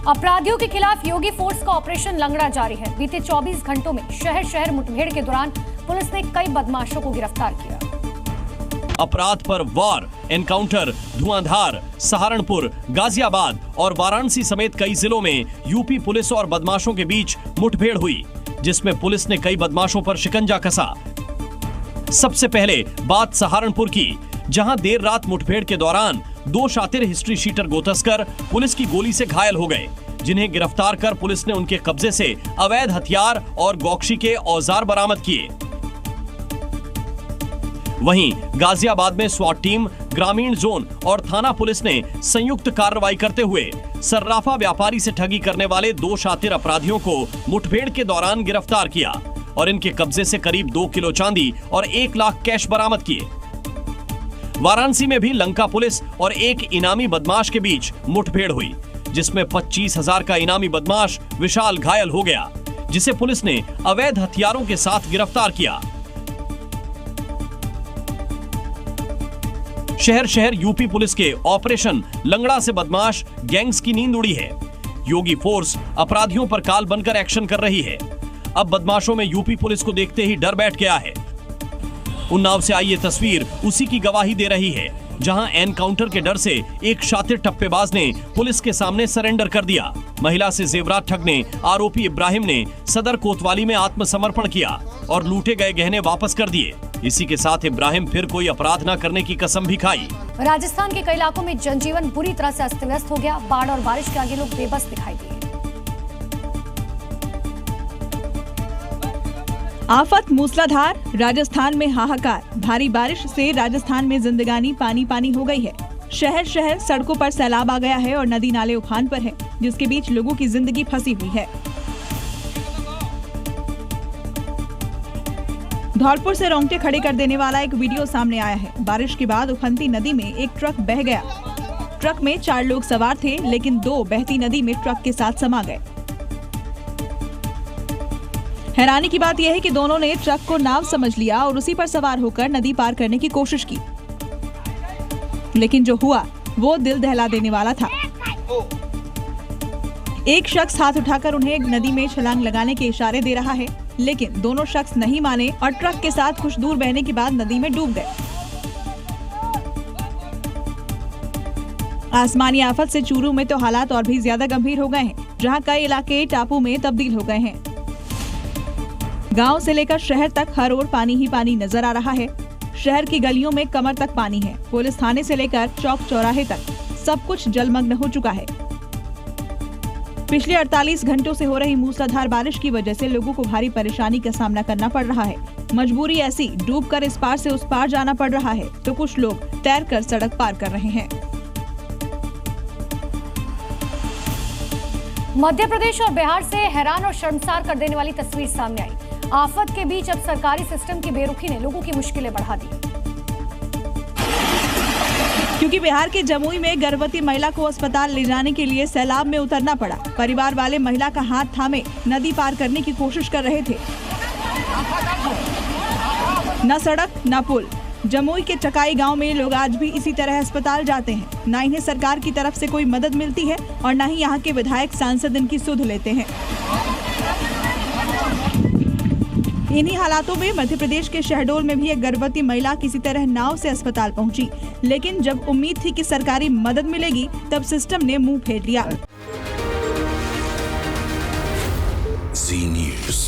अपराधियों के खिलाफ योगी फोर्स का ऑपरेशन लंगड़ा जारी है। बीते 24 घंटों में शहर मुठभेड़ के दौरान पुलिस ने कई बदमाशों को गिरफ्तार किया। अपराध पर वार, एनकाउंटर, धुआंधार, सहारनपुर, गाजियाबाद और वाराणसी समेत कई जिलों में यूपी पुलिस और बदमाशों के बीच मुठभेड़ हुई, जिसमें पुलिस ने कई बदमाशों पर शिकंजा कसा। सबसे पहले बात सहारनपुर की, जहां देर रात मुठभेड़ के दौरान 2 शातिर हिस्ट्री शीटर गोतस्कर पुलिस की गोली से घायल हो गए, जिन्हें गिरफ्तार कर पुलिस ने उनके कब्जे से अवैध हथियार और गौकशी के औजार बरामद किए। वहीं गाजियाबाद में स्वाट टीम, ग्रामीण जोन और थाना पुलिस ने संयुक्त कार्रवाई करते हुए सर्राफा व्यापारी से ठगी करने वाले 2 शातिर अपराधियों को मुठभेड़ के दौरान गिरफ्तार किया और इनके कब्जे से करीब 2 किलो चांदी और 1 लाख कैश बरामद किए। वाराणसी में भी लंका पुलिस और एक इनामी बदमाश के बीच मुठभेड़ हुई, जिसमें 25,000 का इनामी बदमाश विशाल घायल हो गया, जिसे पुलिस ने अवैध हथियारों के साथ गिरफ्तार किया। शहर यूपी पुलिस के ऑपरेशन लंगड़ा से बदमाश गैंग्स की नींद उड़ी है। योगी फोर्स अपराधियों पर काल बनकर एक्शन कर रही है। अब बदमाशों में यूपी पुलिस को देखते ही डर बैठ गया है। उन्नाव से आई ये तस्वीर उसी की गवाही दे रही है, जहां एनकाउंटर के डर से एक शातिर टप्पेबाज ने पुलिस के सामने सरेंडर कर दिया। महिला से जेवरात ठगने आरोपी इब्राहिम ने सदर कोतवाली में आत्मसमर्पण किया और लूटे गए गहने वापस कर दिए। इसी के साथ इब्राहिम फिर कोई अपराध न करने की कसम भी खाई। राजस्थान के कई इलाकों में जनजीवन बुरी तरह से अस्त व्यस्त हो गया। बाढ़ और बारिश के आगे लोग बेबस दिखाई दिए। आफत मूसलाधार, राजस्थान में हाहाकार। भारी बारिश से राजस्थान में जिंदगानी पानी पानी हो गई है। शहर सड़कों पर सैलाब आ गया है और नदी नाले उफान पर है, जिसके बीच लोगों की जिंदगी फंसी हुई है। धौलपुर से रोंगटे खड़े कर देने वाला एक वीडियो सामने आया है। बारिश के बाद उफनती नदी में एक ट्रक बह गया। ट्रक में 4 लोग सवार थे, लेकिन 2 बहती नदी में ट्रक के साथ समा गए। हैरानी की बात यह है कि दोनों ने ट्रक को नाव समझ लिया और उसी पर सवार होकर नदी पार करने की कोशिश की, लेकिन जो हुआ वो दिल दहला देने वाला था। एक शख्स हाथ उठाकर उन्हें नदी में छलांग लगाने के इशारे दे रहा है, लेकिन दोनों शख्स नहीं माने और ट्रक के साथ कुछ दूर बहने के बाद नदी में डूब गए। आसमानी आफत से चूरू में तो हालात और भी ज्यादा गंभीर हो गए हैं, जहां कई इलाके टापू में तब्दील हो गए हैं। गांव से लेकर शहर तक हर ओर पानी ही पानी नजर आ रहा है। शहर की गलियों में कमर तक पानी है। पुलिस थाने से लेकर चौक चौराहे तक सब कुछ जलमग्न हो चुका है। पिछले 48 घंटों से हो रही मूसलाधार बारिश की वजह से लोगों को भारी परेशानी का सामना करना पड़ रहा है। मजबूरी ऐसी, डूबकर इस पार से उस पार जाना पड़ रहा है, तो कुछ लोग तैरकर सड़क पार कर रहे हैं। मध्य प्रदेश और बिहार से हैरान और शर्मसार कर देने वाली तस्वीर सामने आई। आफत के बीच अब सरकारी सिस्टम की बेरुखी ने लोगों की मुश्किलें बढ़ा दी, क्योंकि बिहार के जमुई में गर्भवती महिला को अस्पताल ले जाने के लिए सैलाब में उतरना पड़ा। परिवार वाले महिला का हाथ थामे नदी पार करने की कोशिश कर रहे थे। न सड़क न पुल। जमुई के चकाई गांव में लोग आज भी इसी तरह अस्पताल जाते हैं। न इन्हें सरकार की तरफ से कोई मदद मिलती है और न ही यहाँ के विधायक सांसद इनकी सुध लेते हैं। इन्हीं हालातों में मध्य प्रदेश के शहडोल में भी एक गर्भवती महिला किसी तरह नाव से अस्पताल पहुंची, लेकिन जब उम्मीद थी कि सरकारी मदद मिलेगी, तब सिस्टम ने मुंह फेर लिया। Zee News।